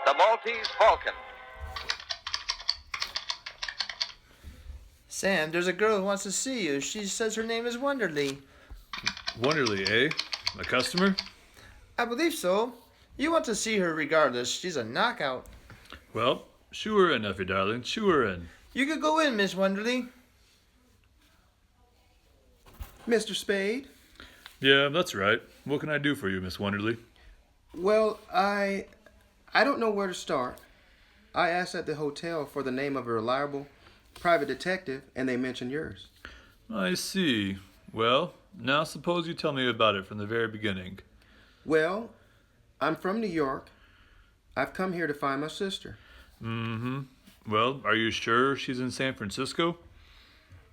the Maltese Falcon. Sam, there's a girl who wants to see you. She says her name is Wonderly. Wonderly, eh? A customer? I believe so. You want to see her regardless. She's a knockout. Well, shoo her in, Effie, darling. Shoo her in. You could go in, Miss Wonderly. Mr. Spade? Yeah, that's right. What can I do for you, Miss Wonderly? Well, I don't know where to start. I asked at the hotel for the name of a reliable private detective, and they mentioned yours. I see. Well, now suppose you tell me about it from the very beginning. Well, I'm from New York. I've come here to find my sister. Mm-hmm. Well, are you sure she's in San Francisco?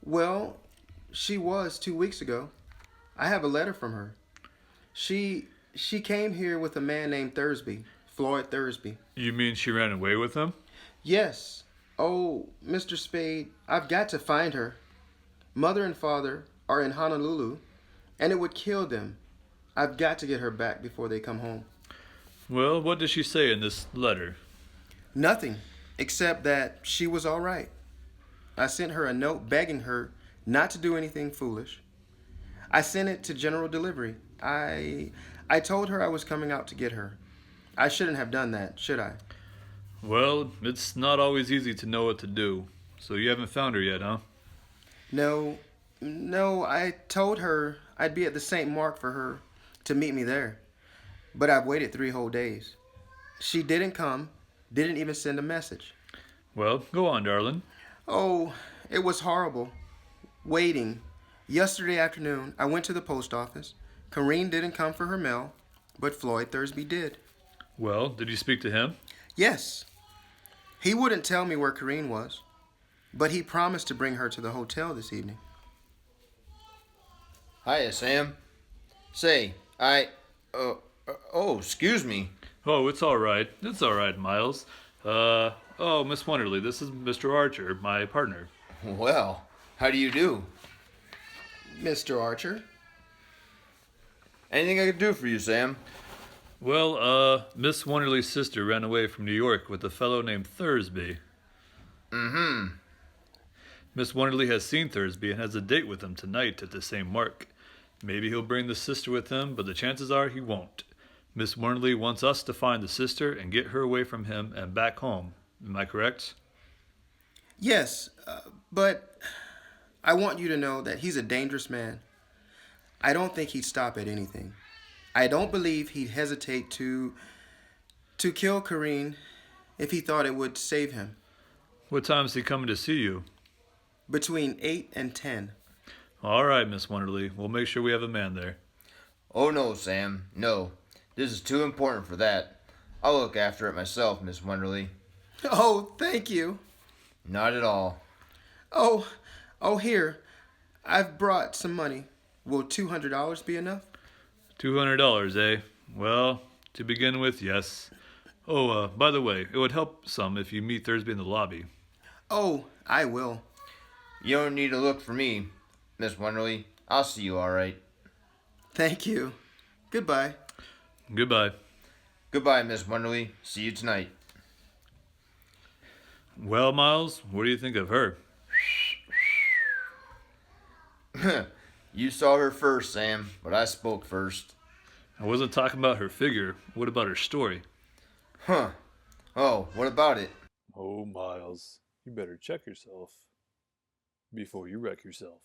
Well, she was 2 weeks ago. I have a letter from her. She came here with a man named Thursby, Floyd Thursby. You mean she ran away with him? Yes. Oh, Mr. Spade, I've got to find her. Mother and father are in Honolulu, and it would kill them. I've got to get her back before they come home. Well, what does she say in this letter? Nothing, except that she was all right. I sent her a note begging her not to do anything foolish. I sent it to general delivery. I told her I was coming out to get her. I shouldn't have done that, should I? Well, it's not always easy to know what to do. So you haven't found her yet, huh? No, I told her I'd be at the St. Mark for her to meet me there. But I've waited 3 whole days. She didn't come, didn't even send a message. Well, go on, darling. Oh, it was horrible. Waiting. Yesterday afternoon, I went to the post office. Corrine didn't come for her mail, but Floyd Thursby did. Well, did you speak to him? Yes. He wouldn't tell me where Corrine was, but he promised to bring her to the hotel this evening. Hiya, Sam. Say, excuse me. Oh, it's all right. It's all right, Miles. Miss Wonderly, this is Mr. Archer, my partner. Well, how do you do? Mr. Archer? Anything I could do for you, Sam? Well, Miss Wonderly's sister ran away from New York with a fellow named Thursby. Mm-hmm. Miss Wonderly has seen Thursby and has a date with him tonight at the same mark. Maybe he'll bring the sister with him, but the chances are he won't. Miss Wonderly wants us to find the sister and get her away from him and back home. Am I correct? Yes, but I want you to know that he's a dangerous man. I don't think he'd stop at anything. I don't believe he'd hesitate to kill Corrine if he thought it would save him. What time is he coming to see you? Between 8 and 10. All right, Miss Wonderly. We'll make sure we have a man there. Oh, no, Sam. No. This is too important for that. I'll look after it myself, Miss Wonderly. Oh, thank you. Not at all. Oh, here. I've brought some money. Will $200 be enough? $200, eh? Well, to begin with, yes. Oh, by the way, it would help some if you meet Thursby in the lobby. Oh, I will. You don't need to look for me, Miss Wonderly. I'll see you all right. Thank you. Goodbye. Goodbye. Goodbye, Miss Wonderly. See you tonight. Well, Miles, what do you think of her? You saw her first, Sam, but I spoke first. I wasn't talking about her figure. What about her story? Huh. Oh, what about it? Oh, Miles, you better check yourself before you wreck yourself.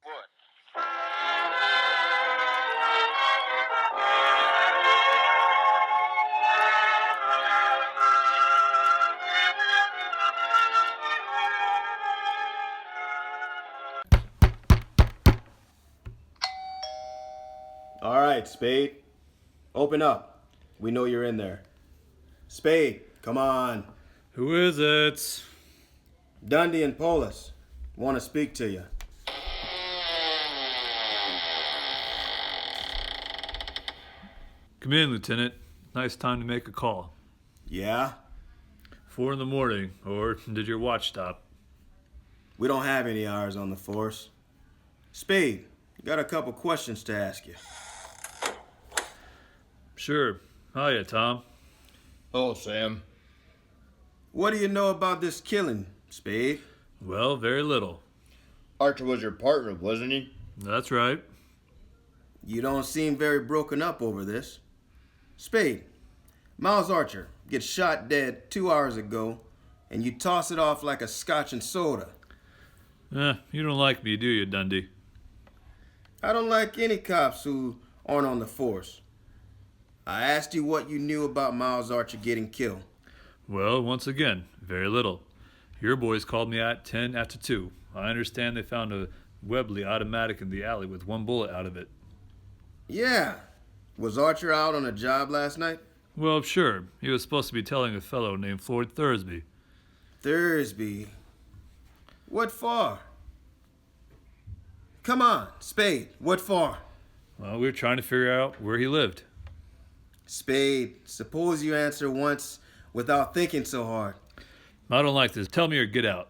What? All right, Spade. Open up. We know you're in there. Spade, come on. Who is it? Dundee and Polis want to speak to you. Come in, Lieutenant. Nice time to make a call. Yeah? 4 in the morning, or did your watch stop? We don't have any hours on the force. Spade, got a couple questions to ask you. Sure. Hiya, Tom. Oh, Sam. What do you know about this killing, Spade? Well, very little. Archer was your partner, wasn't he? That's right. You don't seem very broken up over this. Spade, Miles Archer gets shot dead 2 hours ago, and you toss it off like a scotch and soda. You don't like me, do you, Dundee? I don't like any cops who aren't on the force. I asked you what you knew about Miles Archer getting killed. Well, once again, very little. Your boys called me at 10 after 2. I understand they found a Webley automatic in the alley with 1 bullet out of it. Yeah. Was Archer out on a job last night? Well, sure. He was supposed to be telling a fellow named Floyd Thursby. Thursby? What for? Come on, Spade, what for? Well, we were trying to figure out where he lived. Spade, suppose you answer once without thinking so hard. I don't like this. Tell me or get out.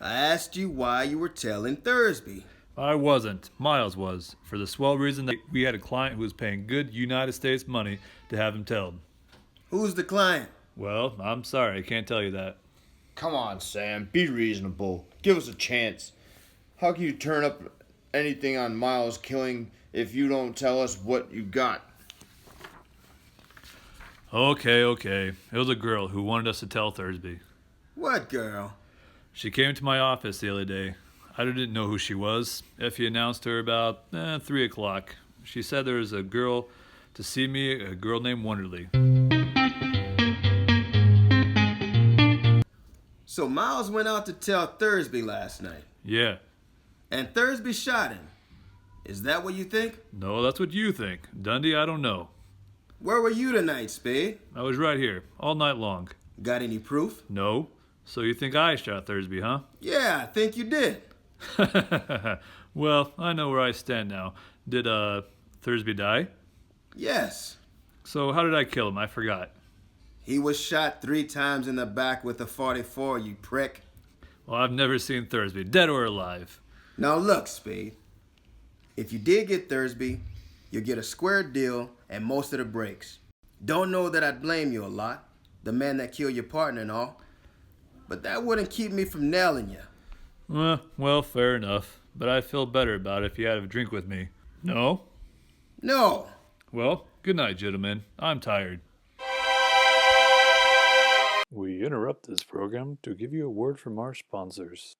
I asked you why you were telling Thursby. I wasn't. Miles was. For the swell reason that we had a client who was paying good United States money to have him told. Who's the client? Well, I'm sorry. I can't tell you that. Come on, Sam. Be reasonable. Give us a chance. How can you turn up anything on Miles killing if you don't tell us what you got? Okay. It was a girl who wanted us to tell Thursby. What girl? She came to my office the other day. I didn't know who she was. Effie announced her about 3 o'clock. She said there was a girl to see me, a girl named Wonderly. So Miles went out to tell Thursby last night, Yeah. and Thursby shot him. Is that what you think? No, that's what you think. Dundee, I don't know. Where were you tonight, Spade? I was right here, all night long. Got any proof? No? So you think I shot Thursby, huh? Yeah, I think you did. Well, I know where I stand now. Did, Thursby die? Yes. So how did I kill him? I forgot. He was shot 3 times in the back with a .44, you prick. Well, I've never seen Thursby, dead or alive. Now look, Spade. If you did get Thursby, you'll get a square deal and most of the breaks. Don't know that I'd blame you a lot, the man that killed your partner and all, but that wouldn't keep me from nailing you. Well, fair enough. But I'd feel better about it if you had a drink with me. No? No. Well, good night, gentlemen. I'm tired. We interrupt this program to give you a word from our sponsors.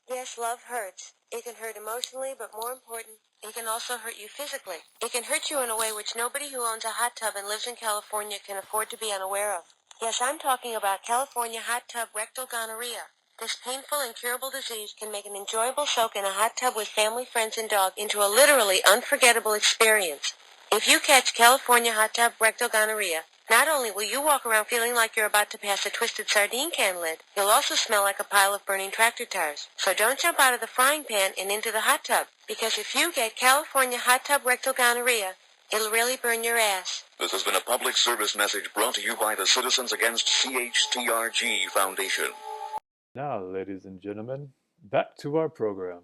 Yes, love hurts. It can hurt emotionally, but more important, it can also hurt you physically. It can hurt you in a way which nobody who owns a hot tub and lives in California can afford to be unaware of. Yes, I'm talking about California hot tub rectal gonorrhea. This painful, incurable disease can make an enjoyable soak in a hot tub with family, friends, and dog into a literally unforgettable experience. If you catch California hot tub rectal gonorrhea, not only will you walk around feeling like you're about to pass a twisted sardine can lid, you'll also smell like a pile of burning tractor tires. So don't jump out of the frying pan and into the hot tub, because if you get California hot tub rectal gonorrhea, it'll really burn your ass. This has been a public service message brought to you by the Citizens Against CHTRG Foundation. Now, ladies and gentlemen, back to our program.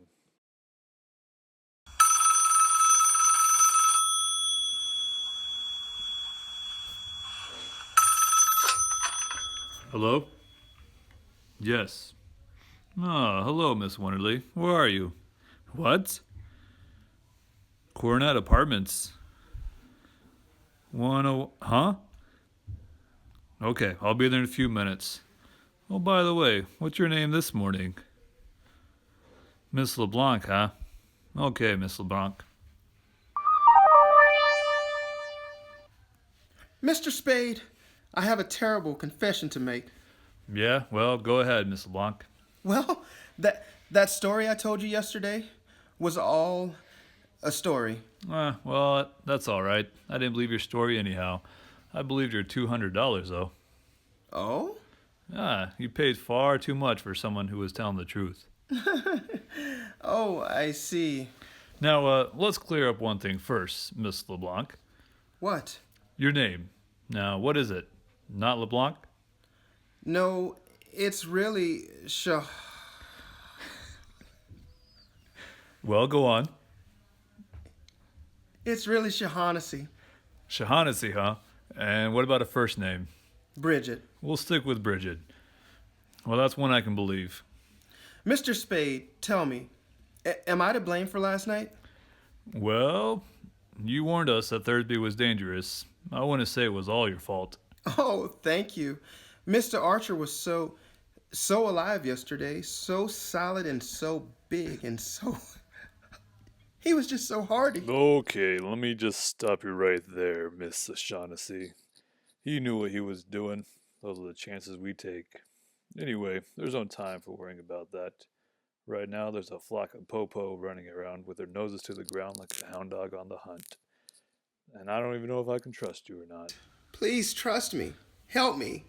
Hello? Yes. Hello, Miss Wonderly. Where are you? What? Coronet Apartments. Huh? Okay, I'll be there in a few minutes. Oh, by the way, what's your name this morning? Miss LeBlanc, huh? Okay, Miss LeBlanc. Mr. Spade, I have a terrible confession to make. Yeah, well, go ahead, Miss LeBlanc. Well, that story I told you yesterday was all a story. Well, that's all right. I didn't believe your story anyhow. I believed your $200, though. Oh? You paid far too much for someone who was telling the truth. Oh, I see. Now, let's clear up one thing first, Miss LeBlanc. What? Your name. Now, what is it? Not LeBlanc? No, it's really Well, go on. It's really Shaughnessy. Shaughnessy, huh? And what about a first name? Bridget. We'll stick with Bridget. Well, that's one I can believe. Mr. Spade, tell me, am I to blame for last night? Well, you warned us that Thursby was dangerous. I wouldn't say it was all your fault. Oh, thank you. Mr. Archer was so alive yesterday, so solid and so big and so... He was just so hardy. Okay, let me just stop you right there, Miss Shaughnessy. He knew what he was doing. Those are the chances we take. Anyway, there's no time for worrying about that. Right now, there's a flock of popo running around with their noses to the ground like a hound dog on the hunt. And I don't even know if I can trust you or not. Please trust me. Help me.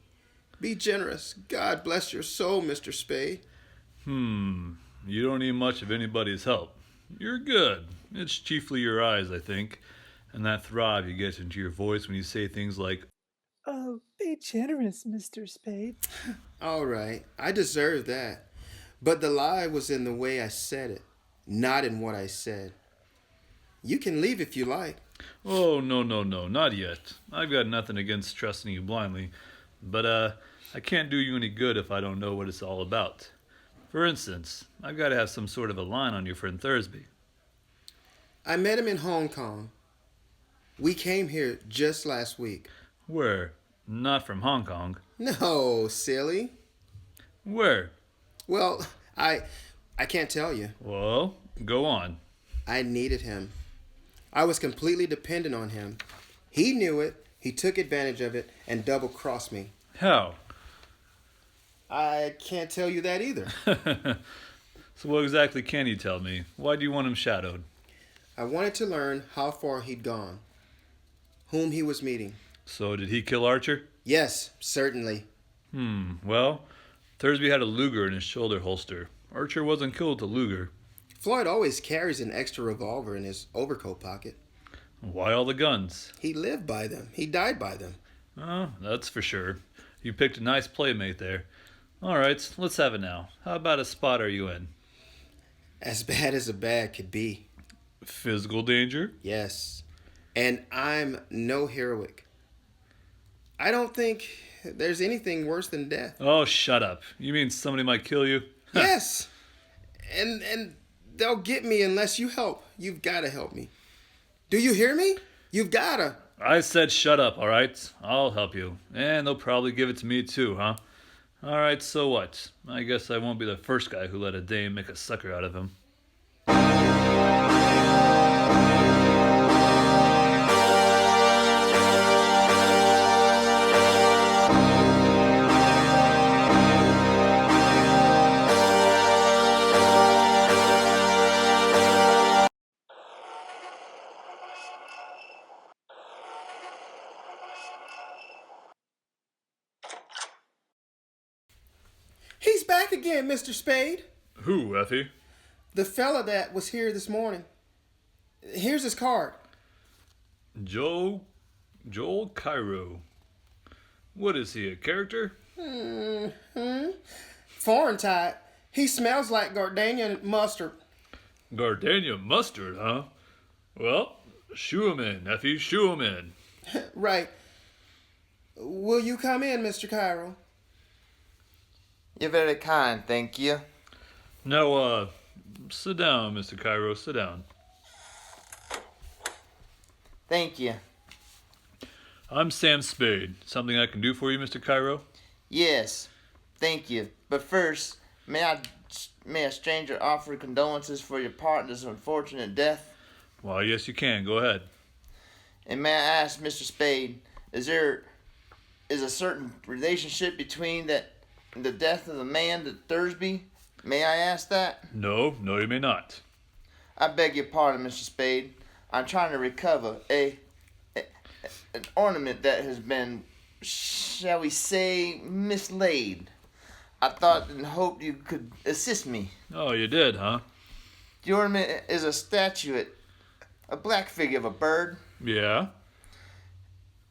Be generous. God bless your soul, Mr. Spade. You don't need much of anybody's help. You're good. It's chiefly your eyes, I think, and that throb you get into your voice when you say things like, Oh, be generous, Mr. Spade. All right, I deserve that. But the lie was in the way I said it, not in what I said. You can leave if you like. Oh, no, not yet. I've got nothing against trusting you blindly, but I can't do you any good if I don't know what it's all about. For instance, I've got to have some sort of a line on your friend Thursby. I met him in Hong Kong. We came here just last week. Where? Not from Hong Kong. No, silly. Where? Well, I can't tell you. Well, go on. I needed him. I was completely dependent on him. He knew it, he took advantage of it, and double-crossed me. How? I can't tell you that either. So what exactly can you tell me? Why do you want him shadowed? I wanted to learn how far he'd gone, whom he was meeting. So did he kill Archer? Yes, certainly. Well, Thursby had a Luger in his shoulder holster. Archer wasn't killed with a Luger. Floyd always carries an extra revolver in his overcoat pocket. Why all the guns? He lived by them. He died by them. Oh, that's for sure. You picked a nice playmate there. All right, let's have it now. How about a spot are you in? As bad as a bad could be. Physical danger? Yes. And I'm no heroic. I don't think there's anything worse than death. Oh, shut up. You mean somebody might kill you? Yes. And they'll get me unless you help. You've got to help me. Do you hear me? You've got to. I said shut up, all right? I'll help you. And they'll probably give it to me too, huh? All right, so what? I guess I won't be the first guy who let a dame make a sucker out of him. He's back again, Mr. Spade. Who, Effie? The fella that was here this morning. Here's his card. Joel Cairo. What is he, a character? Foreign type. He smells like gardenia mustard. Gardenia mustard, huh? Well, shoo him in, Effie, shoo him in. Right. Will you come in, Mr. Cairo? You're very kind, thank you. Now, sit down, Mr. Cairo, sit down. Thank you. I'm Sam Spade. Something I can do for you, Mr. Cairo? Yes, thank you. But first, may a stranger offer condolences for your partner's unfortunate death? Why, yes, you can. Go ahead. And may I ask, Mr. Spade, is a certain relationship between the death of the man at Thursby? May I ask that? No, you may not. I beg your pardon, Mr. Spade. I'm trying to recover an ornament that has been, shall we say, mislaid. I thought and hoped you could assist me. Oh, you did, huh? The ornament is a statuette, a black figure of a bird. Yeah?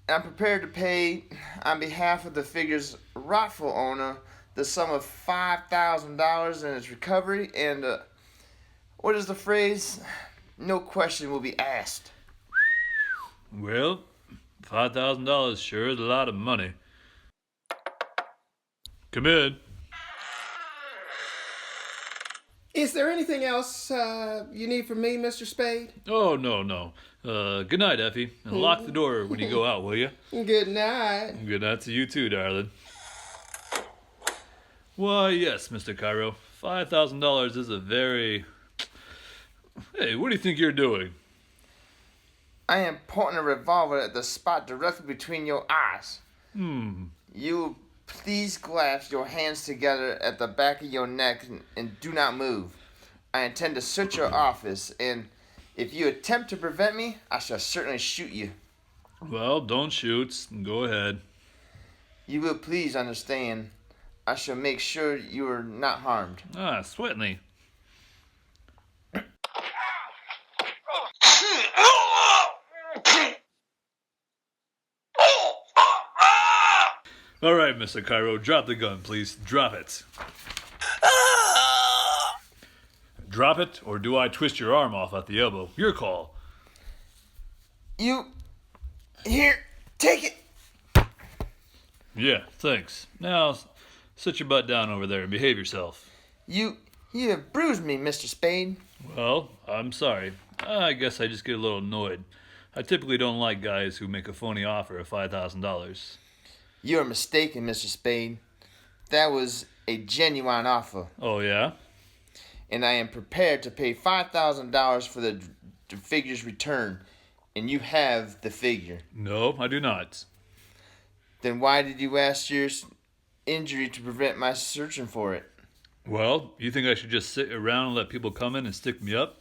I'm prepared to pay, on behalf of the figure's rightful owner, the sum of $5,000 in its recovery, and, what is the phrase? No question will be asked. Well, $5,000 sure is a lot of money. Come in. Is there anything else you need from me, Mr. Spade? Oh, no. Good night, Effie. And lock the door when you go out, will you? Good night. Good night to you too, darling. Why, yes, Mr. Cairo. $5,000 is a very... Hey, what do you think you're doing? I am pointing a revolver at the spot directly between your eyes. You please clasp your hands together at the back of your neck and do not move. I intend to search your office, and if you attempt to prevent me, I shall certainly shoot you. Well, don't shoot. Go ahead. You will please understand. I shall make sure you are not harmed. Certainly. All right, Mr. Cairo, drop the gun, please. Drop it. Drop it, or do I twist your arm off at the elbow? Your call. You... Here, take it. Yeah, thanks. Now, sit your butt down over there and behave yourself. You have bruised me, Mr. Spade. Well, I'm sorry. I guess I just get a little annoyed. I typically don't like guys who make a phony offer of $5,000. You are mistaken, Mr. Spade. That was a genuine offer. Oh, yeah? And I am prepared to pay $5,000 for the figure's return. And you have the figure. No, I do not. Then why did you ask your injury to prevent my searching for it? Well, you think I should just sit around and let people come in and stick me up?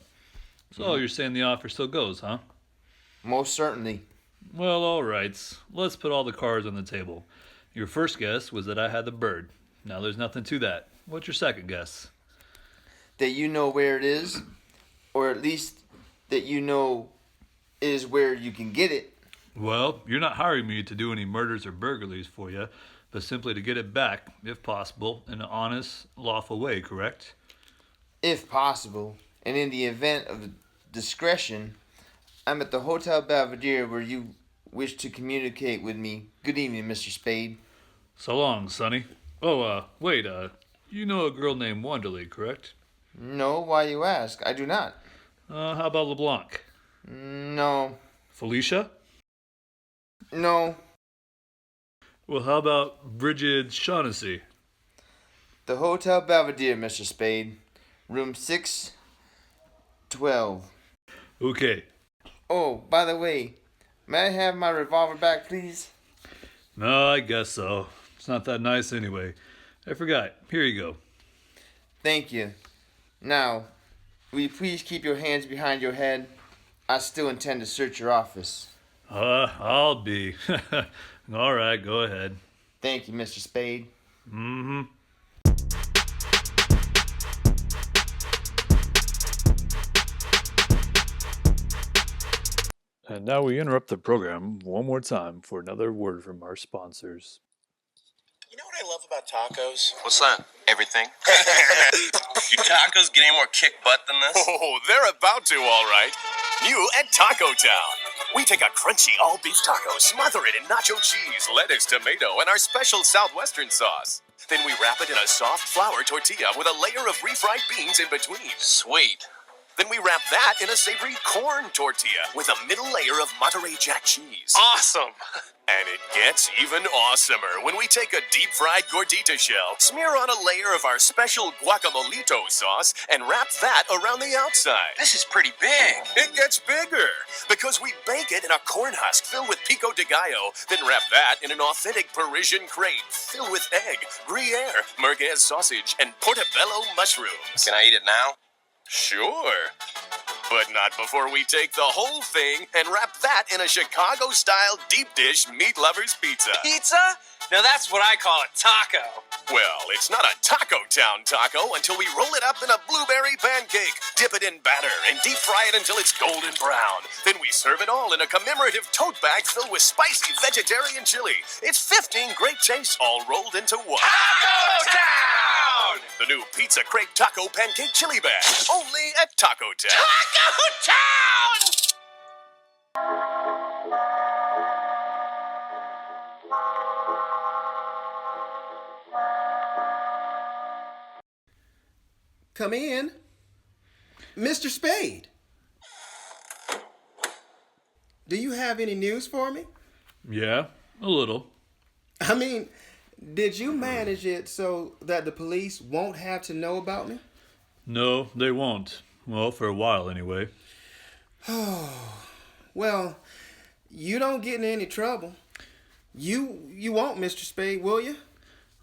So you're saying the offer still goes, huh? Most certainly. Well, all right. Let's put all the cards on the table. Your first guess was that I had the bird. Now there's nothing to that. What's your second guess? That you know where it is, or at least that you know is where you can get it. Well, you're not hiring me to do any murders or burglaries for you, but simply to get it back, if possible, in an honest, lawful way, correct? If possible, and in the event of discretion, I'm at the Hotel Belvedere where you wish to communicate with me. Good evening, Mr. Spade. So long, Sonny. Oh, wait, you know a girl named Wanderley, correct? No, why you ask? I do not. How about LeBlanc? No. Felicia? No. Well, how about Bridget Shaughnessy? The Hotel Belvedere, Mr. Spade. Room 612. Okay. Oh, by the way, may I have my revolver back, please? No, I guess so. It's not that nice anyway. I forgot. Here you go. Thank you. Now, will you please keep your hands behind your head? I still intend to search your office. I'll be. All right, go ahead. Thank you, Mr. Spade. Mm-hmm. And now we interrupt the program one more time for another word from our sponsors. You know what I love about tacos? What's that? Everything. Do tacos get any more kick butt than this? Oh, they're about to, all right. New at Taco Town. We take a crunchy all-beef taco, smother it in nacho cheese, lettuce, tomato, and our special southwestern sauce. Then we wrap it in a soft flour tortilla with a layer of refried beans in between. Sweet. Then we wrap that in a savory corn tortilla with a middle layer of Monterey Jack cheese. Awesome. And it gets even awesomer when we take a deep-fried gordita shell, smear on a layer of our special guacamolito sauce, and wrap that around the outside. This is pretty big. It gets bigger because we bake it in a corn husk filled with pico de gallo, then wrap that in an authentic Parisian crepe filled with egg, Gruyere, merguez sausage, and portobello mushrooms. Can I eat it now? Sure. But not before we take the whole thing and wrap that in a Chicago-style deep dish meat lovers pizza. Pizza? Now that's what I call a taco. Well, it's not a Taco Town taco until we roll it up in a blueberry pancake, dip it in batter, and deep fry it until it's golden brown. Then we serve it all in a commemorative tote bag filled with spicy vegetarian chili. It's 15 great tastes all rolled into one. Taco Town! The new pizza crepe taco pancake chili bag, only at Taco Town. Taco Town! Come in. Mr. Spade. Do you have any news for me? Yeah, a little. I mean, did you manage it so that the police won't have to know about me? No, they won't. Well, for a while anyway. Well, you don't get in any trouble. You won't, Mr. Spade, will you?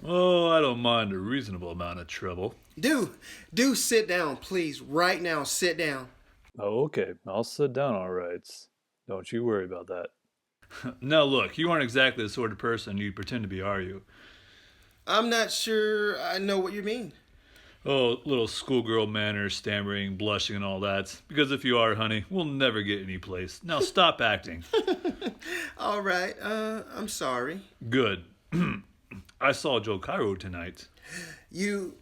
Oh, I don't mind a reasonable amount of trouble. Do sit down, please. Right now, sit down. Oh, okay. I'll sit down all right. Don't you worry about that. Now look, you aren't exactly the sort of person you pretend to be, are you? I'm not sure I know what you mean. Oh, little schoolgirl manners, stammering, blushing, and all that. Because if you are, honey, we'll never get any place. Now stop acting. All right, I'm sorry. Good. I saw Joe Cairo tonight. You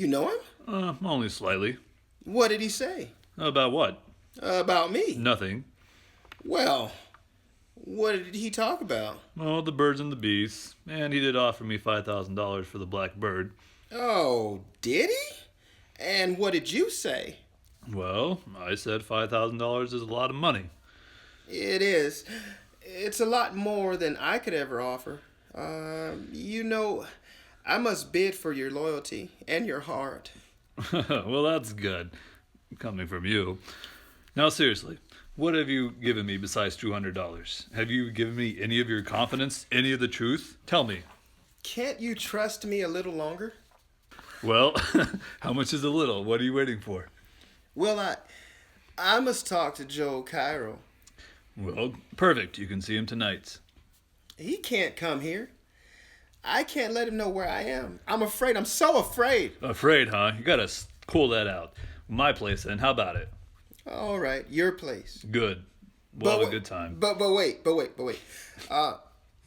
know him? Only slightly. What did he say? About what? About me? Nothing. Well, what did he talk about? Oh, the birds and the bees. And he did offer me $5,000 for the black bird. Oh, did he? And what did you say? Well, I said $5,000 is a lot of money. It is. It's a lot more than I could ever offer. I must bid for your loyalty and your heart. Well, that's good. Coming from you. Now, seriously, what have you given me besides $200? Have you given me any of your confidence, any of the truth? Tell me. Can't you trust me a little longer? Well, how much is a little? What are you waiting for? Well, I must talk to Joe Cairo. Well, perfect. You can see him tonight. He can't come here. I can't let him know where I am. I'm afraid. I'm so afraid. Afraid, huh? You gotta cool that out. My place, then. How about it? All right, your place. Good. We'll have a good time. But wait.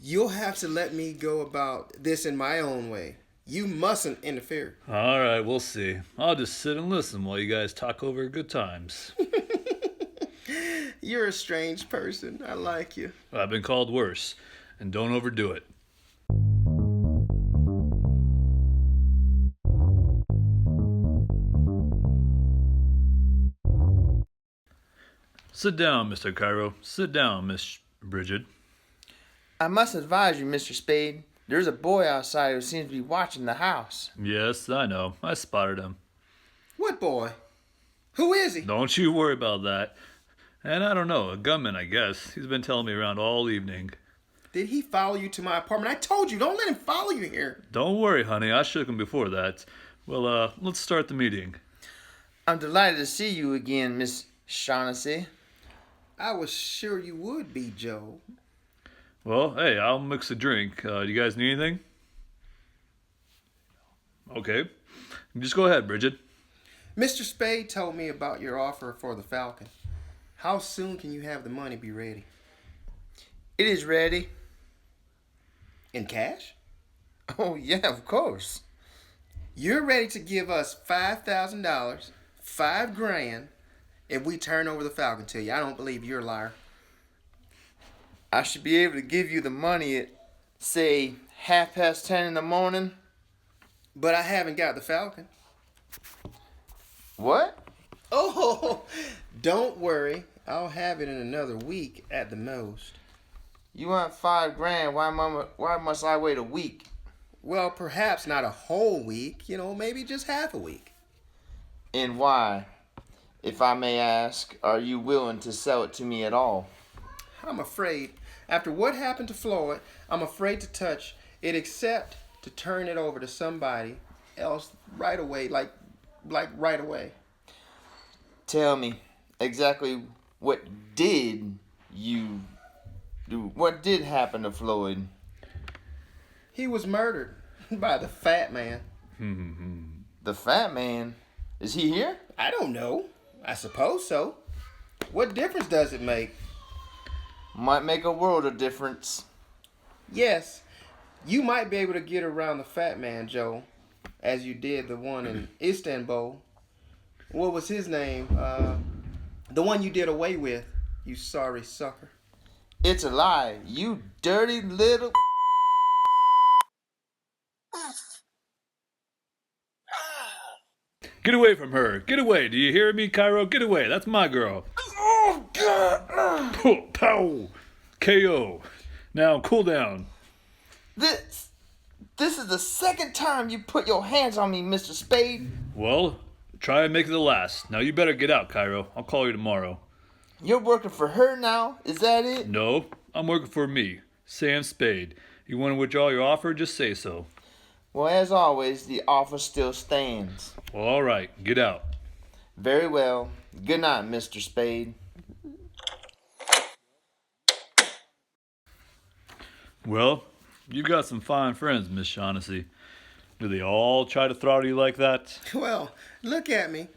You'll have to let me go about this in my own way. You mustn't interfere. All right, we'll see. I'll just sit and listen while you guys talk over good times. You're a strange person. I like you. I've been called worse, and don't overdo it. Sit down, Mr. Cairo. Sit down, Miss Bridget. I must advise you, Mr. Spade. There's a boy outside who seems to be watching the house. Yes, I know. I spotted him. What boy? Who is he? Don't you worry about that. And I don't know, a gunman, I guess. He's been telling me around all evening. Did he follow you to my apartment? I told you, don't let him follow you here. Don't worry, honey. I shook him before that. Well, let's start the meeting. I'm delighted to see you again, Miss Shaughnessy. I was sure you would be, Joe. Well, hey, I'll mix a drink. Do you guys need anything? Okay. Just go ahead, Bridget. Mr. Spade told me about your offer for the Falcon. How soon can you have the money be ready? It is ready. In cash? Oh, yeah, of course. You're ready to give us $5,000, $5,000, if we turn over the Falcon to you. I don't believe you're a liar. I should be able to give you the money at, say, 10:30 in the morning. But I haven't got the Falcon. What? Oh, don't worry. I'll have it in another week at the most. You want $5,000? Why must I wait a week? Well, perhaps not a whole week. Maybe just half a week. And why, if I may ask, are you willing to sell it to me at all? I'm afraid. After what happened to Floyd, I'm afraid to touch it except to turn it over to somebody else right away, like right away. Tell me exactly what did you do? What did happen to Floyd? He was murdered by the fat man. The fat man? Is he here? I don't know. I suppose so. What difference does it make? Might make a world of difference. Yes, you might be able to get around the fat man, Joe, as you did the one in Istanbul. What was his name? The one you did away with, you sorry sucker. It's a lie, you dirty little... Get away from her. Get away. Do you hear me, Cairo? Get away. That's my girl. Oh, God. Pow. KO. Now, cool down. This is the second time you put your hands on me, Mr. Spade. Well, try and make it the last. Now, you better get out, Cairo. I'll call you tomorrow. You're working for her now? Is that it? No, I'm working for me, Sam Spade. You want to withdraw your offer? Just say so. Well, as always, the offer still stands. Well, all right. Get out. Very well. Good night, Mr. Spade. Well, you got some fine friends, Miss Shaughnessy. Do they all try to throttle you like that? Well, look at me.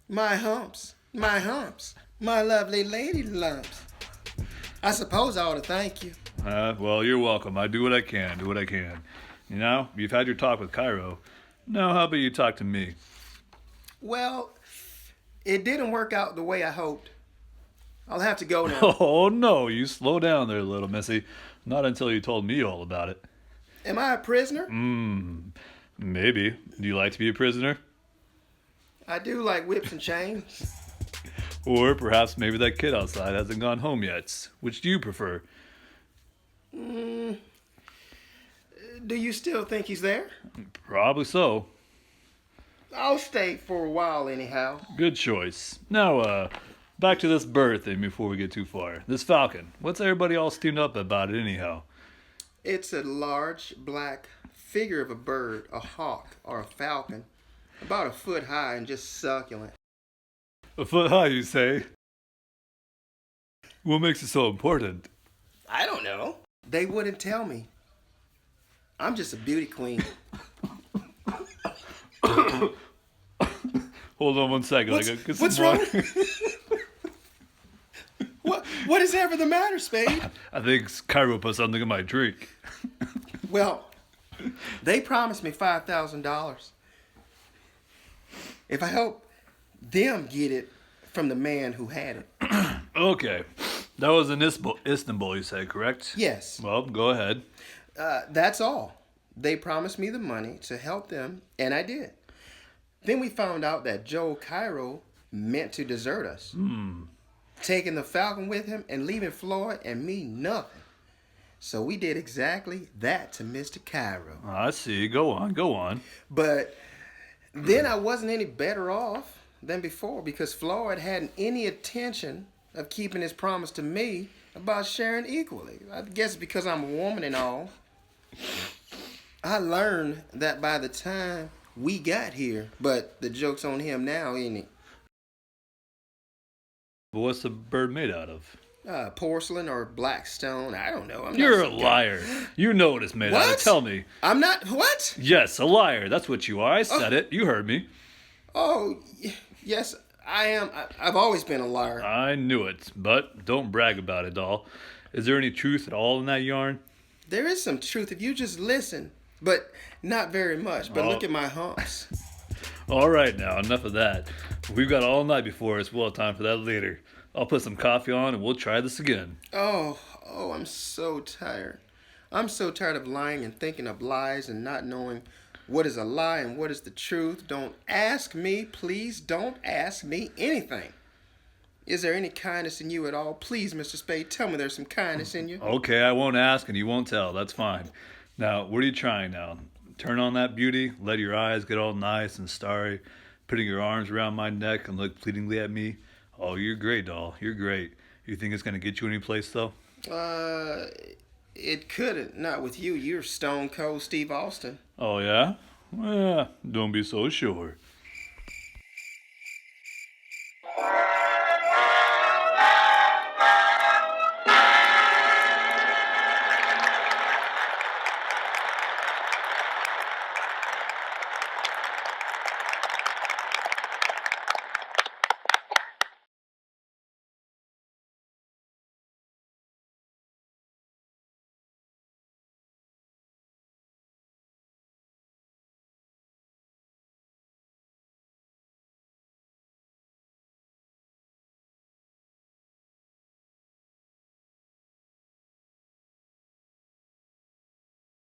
My humps, my lovely lady lumps. I suppose I ought to thank you. Well, you're welcome. I do what I can. You know, you've had your talk with Cairo. Now, how about you talk to me? Well, it didn't work out the way I hoped. I'll have to go now. Oh, no, you slow down there, little missy. Not until you told me all about it. Am I a prisoner? Maybe. Do you like to be a prisoner? I do like whips and chains. Or perhaps maybe that kid outside hasn't gone home yet. Which do you prefer? Do you still think he's there? Probably so. I'll stay for a while anyhow. Good choice. Now, back to this bird thing before we get too far. This falcon. What's everybody all steamed up about it anyhow? It's a large black figure of a bird, a hawk or a falcon, about a foot high and just succulent. A foot high, you say? What makes it so important? I don't know. They wouldn't tell me. I'm just a beauty queen. Hold on one second. What's wrong? What is ever the matter, Spade? I think Cairo put something in my drink. Well, they promised me $5,000 if I help them get it from the man who had it. Okay. That was in Istanbul, you said, correct? Yes. Well, go ahead. That's all. They promised me the money to help them, and I did. Then we found out that Joe Cairo meant to desert us. Taking the Falcon with him and leaving Floyd and me nothing. So we did exactly that to Mr. Cairo. I see. Go on. But then I wasn't any better off than before because Floyd hadn't any intention of keeping his promise to me about sharing equally. I guess because I'm a woman and all. I learned that by the time we got here, but the joke's on him now, ain't it? But what's the bird made out of? Porcelain or black stone. I don't know. You're a liar. You know what it's made out of. Tell me. I'm not. What? Yes, a liar. That's what you are. I said it. You heard me. Oh, yes, I am. I've always been a liar. I knew it. But don't brag about it, doll. Is there any truth at all in that yarn? There is some truth if you just listen. But not very much. But look at my humps. All right now, enough of that. We've got all night before us. We'll have time for that later. I'll put some coffee on and we'll try this again. Oh, I'm so tired. I'm so tired of lying and thinking of lies and not knowing what is a lie and what is the truth. Don't ask me, please don't ask me anything. Is there any kindness in you at all? Please, Mr. Spade, tell me there's some kindness in you. Okay, I won't ask and you won't tell. That's fine. Now, what are you trying now? Turn on that beauty, let your eyes get all nice and starry, putting your arms around my neck and look pleadingly at me. Oh, you're great, doll. You're great. You think it's going to get you any place, though? It couldn't. Not with you. You're Stone Cold Steve Austin. Oh, yeah? Well, don't be so sure.